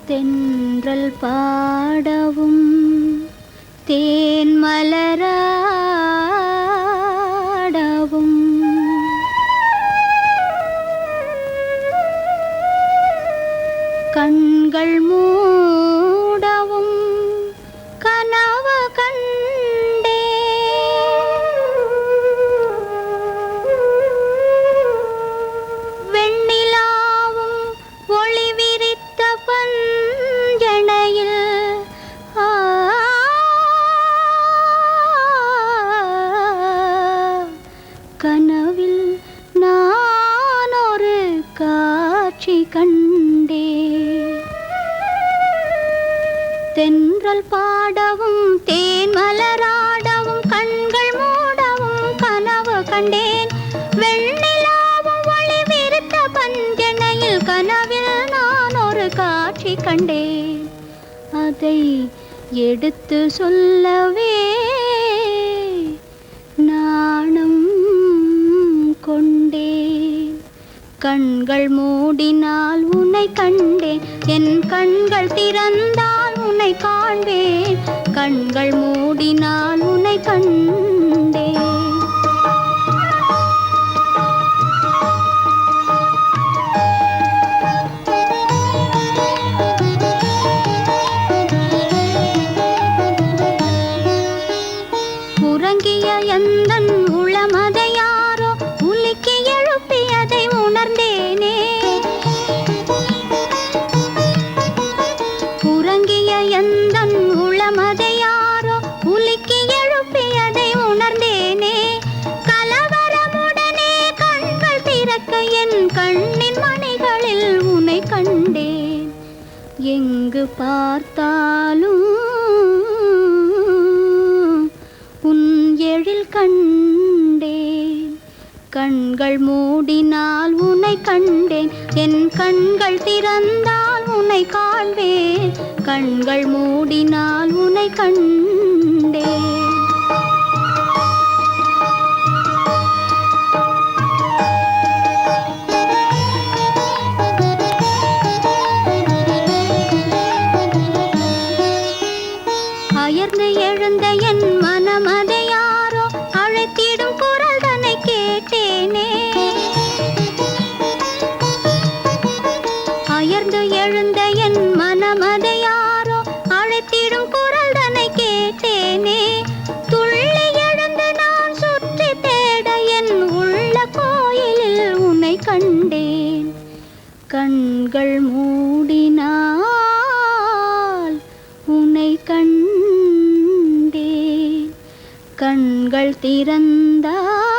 தென்றல் பாடவும் தேன் மலராடவும் கண்கள் மூடவும் கனவு கண்டே வெண்ணிலாவும் ஒளி விரித்த பஞ்சணையில் கனவில் நான் ஒரு காட்சி கண்டே. தென்றல் பாடவும் தேன் மலராடவும் கண்கள் மூடவும் கனவு கண்டேன். வெண்ணிலாவும் ஒளி விரித்த பஞ்சணையில் கனவில் நான் ஒரு காட்சி கண்டேன். அதை எடுத்து சொல்லவே நாணம் கொண்டேன். கண்கள் மூடினால் உன்னை கண்டேன், என் கண்கள் திறந்தால் உன்னை காண்பேன். கண்கள் மூடினால் உன்னை கண்டேன். உறங்கிய எந்தன் உளமதை யாரோ உலுக்கி எழுப்பியதை உணர்ந்தேனே. உறங்கிய எந்தன் உளமதை யாரோ உலுக்கி எழுப்பியதை உணர்ந்தேனே. கலவரமுடனே கண்கள் திறக்க என் கண்ணின் மணிகளில் உன்னை கண்டேன். எங்கு பார்த்தாலும் உன் எழில் கண்டேன். கண்கள் மூடினால் உன்னை கண்டேன், என் கண்கள் திறந்தால் உன்னை காண்பேன். கண்கள் மூடினால் உன்னை கண்டேன். அயர்ந்து எழுந்த என் மனமதை யாரோ அழைத்திடும் குரல் தன்னை கேட்டேனே. அயர்ந்து எழுந்த என் மனமதை யாரோ அழைத்திடும் குரல் தன்னை கேட்டேனே. துள்ளி எழுந்து நான் சுற்றி தேட என் உள்ள கோயிலில் உன்னை கண்டேன். கண்கள் மூடினால் உன்னை கண்டேன். கண்கள் திறந்தால்